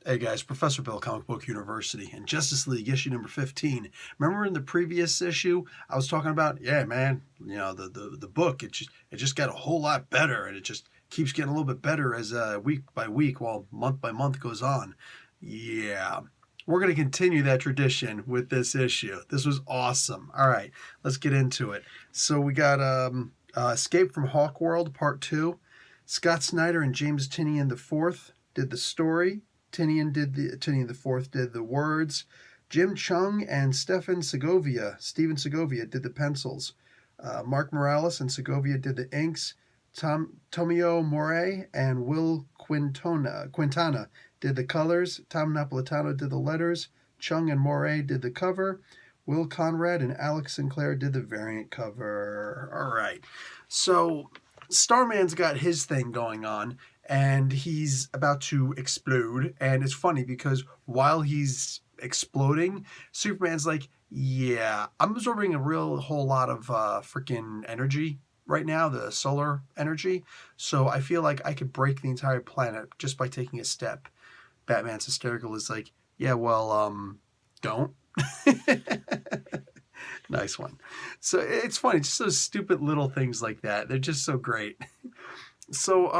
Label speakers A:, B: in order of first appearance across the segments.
A: Hey guys, Professor Bill, Comic Book University, and Justice League issue number 15. Remember in the previous issue, I was talking about, yeah, man, the book, it just got a whole lot better, and it just keeps getting a little bit better as week by week, while month by month goes on. Yeah, we're going to continue that tradition with this issue. This was awesome. All right, let's get into it. So we got Escape from Hawk World, Part 2. Scott Snyder and James Tynion IV did the story. Tynion the Fourth did the words. Jim Chung and Steven Segovia did the pencils. Mark Morales and Segovia did the inks. Tomio Morey and Will Quintana did the colors. Tom Napolitano did the letters. Chung and Morey did the cover. Will Conrad and Alex Sinclair did the variant cover. All right. So Starman's got his thing going on, and he's about to explode. And it's funny because while he's exploding, Superman's like, yeah, I'm absorbing a whole lot of freaking energy right now, the solar energy. So I feel like I could break the entire planet just by taking a step. Batman's hysterical is like, yeah, well, don't. Nice one. So it's funny, just those stupid little things like that. They're just so great. So,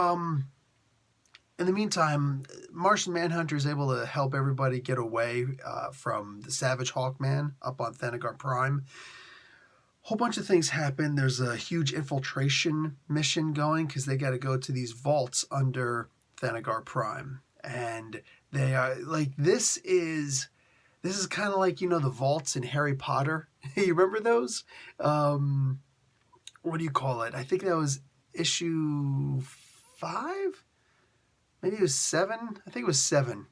A: in the meantime, Martian Manhunter is able to help everybody get away from the Savage Hawkman up on Thanagar Prime. Whole bunch of things happen. There's a huge infiltration mission going because they got to go to these vaults under Thanagar Prime, and they are like, this is kind of like, the vaults in Harry Potter. You remember those? What do you call it? I think that was issue 5. Maybe it was 7. I think it was 7.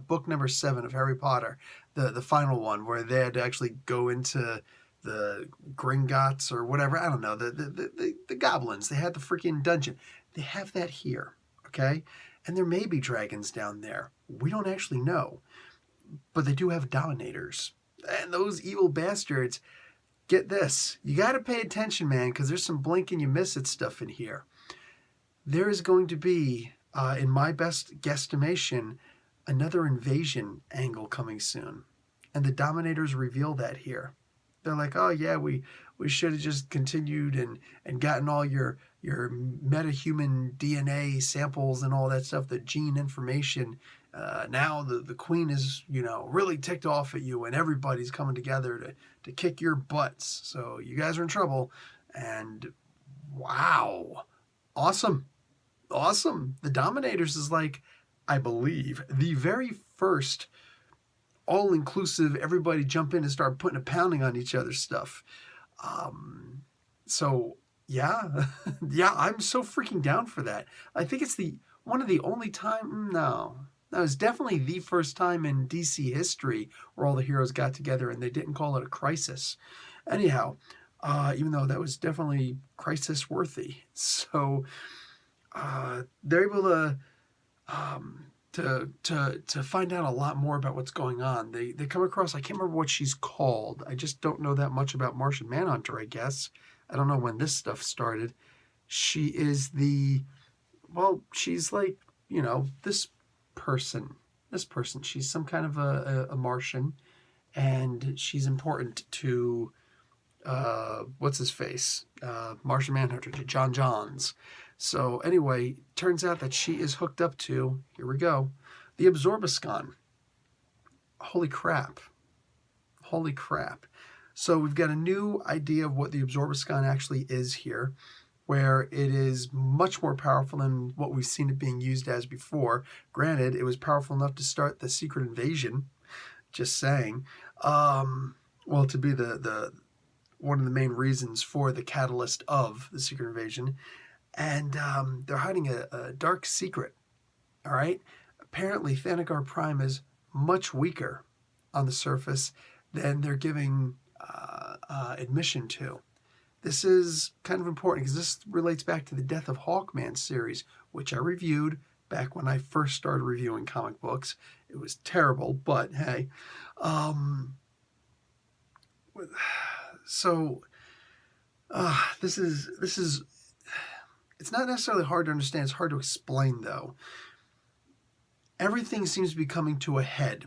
A: Book number 7 of Harry Potter, the final one, where they had to actually go into the Gringotts or whatever. I don't know, the goblins. They had the freaking dungeon. They have that here, okay? And there may be dragons down there. We don't actually know, but they do have dominators, and those evil bastards. Get this, you got to pay attention, man, because there's some blink and you miss it stuff in here. There is going to be, in my best guesstimation, another invasion angle coming soon. And the Dominators reveal that here. They're like, oh yeah, we should have just continued and gotten all your metahuman DNA samples and all that stuff, the gene information. Now the Queen is, really ticked off at you, and everybody's coming together to kick your butts. So you guys are in trouble. And wow, awesome. The Dominators is like, I believe, the very first all-inclusive, everybody jump in and start putting a pounding on each other's stuff. So yeah, yeah, I'm so freaking down for that. I think it's one of the only time. No, it's definitely the first time in DC history where all the heroes got together and they didn't call it a crisis. Anyhow, even though that was definitely crisis worthy. So they're able to find out a lot more about what's going on. They come across, I can't remember what she's called. I just don't know that much about Martian Manhunter, I guess. I don't know when this stuff started. She is she's like, this person. She's some kind of a Martian, and she's important to, what's his face? Martian Manhunter, to John Johns. So anyway, turns out that she is hooked up to, here we go, the Absorbiscon. Holy crap. So we've got a new idea of what the Absorbiscon actually is here, where it is much more powerful than what we've seen it being used as before. Granted, it was powerful enough to start the secret invasion, just saying. Well, to be the one of the main reasons for the catalyst of the secret invasion. And they're hiding a dark secret, all right? Apparently, Thanagar Prime is much weaker on the surface than they're giving admission to. This is kind of important because this relates back to the Death of Hawkman series, which I reviewed back when I first started reviewing comic books. It was terrible, but hey. So this is it's not necessarily hard to understand. It's hard to explain, though. everything seems to be coming to a head.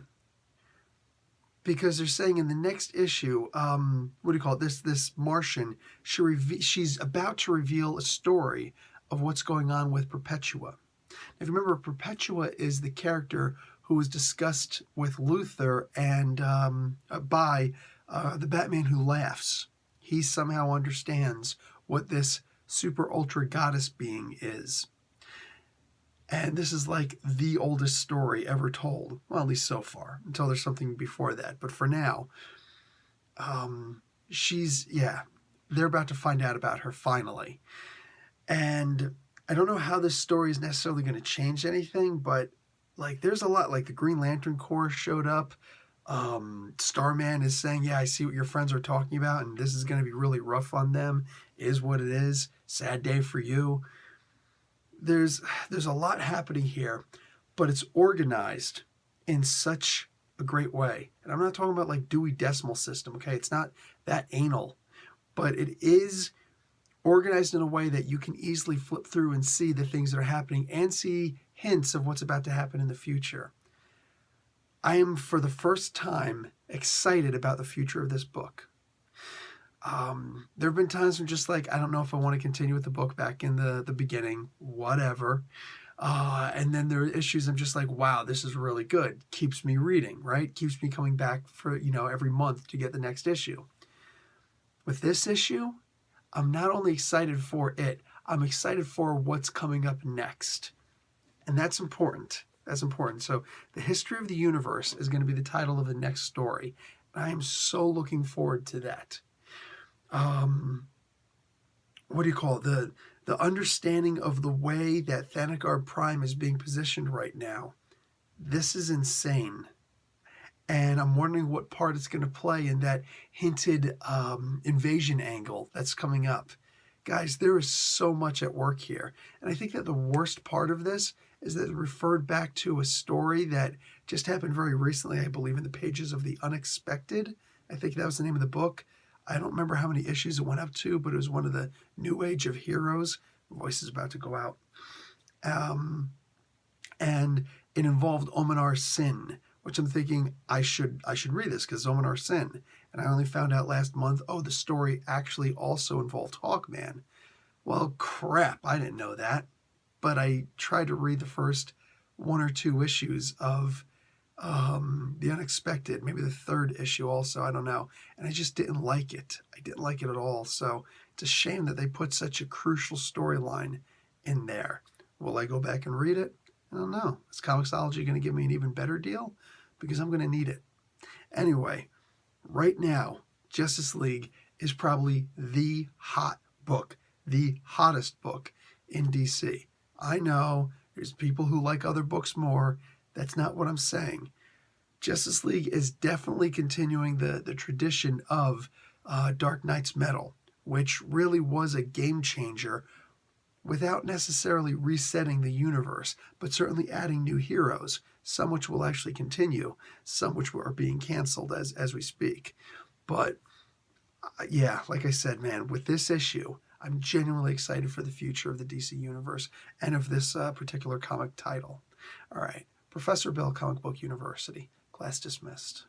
A: Because they're saying in the next issue, what do you call it? This Martian, she's about to reveal a story of what's going on with Perpetua. If you remember, Perpetua is the character who was discussed with Luthor and by the Batman Who Laughs. He somehow understands what this super ultra goddess being is. And this is like the oldest story ever told. Well, at least so far, until there's something before that. But for now, they're about to find out about her finally. And I don't know how this story is necessarily going to change anything, but like there's a lot. Like the Green Lantern Corps showed up. Starman is saying, yeah, I see what your friends are talking about, and this is going to be really rough on them. Is what it is. Sad day for you. There's a lot happening here, but it's organized in such a great way. And I'm not talking about like Dewey Decimal System, okay? It's not that anal, but it is organized in a way that you can easily flip through and see the things that are happening and see hints of what's about to happen in the future. I am, for the first time, excited about the future of this book. There have been times when just like, I don't know if I want to continue with the book back in the beginning, whatever. And then there are issues I'm just like, wow, this is really good. Keeps me reading, right? Keeps me coming back for, every month to get the next issue. With this issue, I'm not only excited for it, I'm excited for what's coming up next. And that's important. That's important. So the history of the universe is going to be the title of the next story. And I am so looking forward to that. What do you call it? The understanding of the way that Thanagar Prime is being positioned right now. This is insane. And I'm wondering what part it's going to play in that hinted invasion angle that's coming up. Guys, there is so much at work here. And I think that the worst part of this is that it referred back to a story that just happened very recently, I believe, in the pages of The Unexpected. I think that was the name of the book. I don't remember how many issues it went up to, but it was one of the New Age of Heroes. My voice is about to go out. And it involved Omanar Sin, which I'm thinking I should read this because Omanar Sin. And I only found out last month, the story actually also involved Hawkman. Well, crap, I didn't know that. But I tried to read the first one or two issues of The Unexpected, maybe the third issue also, I don't know. And I just didn't like it. I didn't like it at all. So it's a shame that they put such a crucial storyline in there. Will I go back and read it? I don't know. Is Comixology going to give me an even better deal? Because I'm going to need it. Anyway, right now, Justice League is probably the hot book, the hottest book in DC. I know there's people who like other books more. That's not what I'm saying. Justice League is definitely continuing the tradition of Dark Knight's Metal, which really was a game changer without necessarily resetting the universe, but certainly adding new heroes, some which will actually continue, some which are being canceled as we speak. But yeah, like I said, man, with this issue, I'm genuinely excited for the future of the DC Universe and of this particular comic title. All right, Professor Bill, Comic Book University. Class dismissed.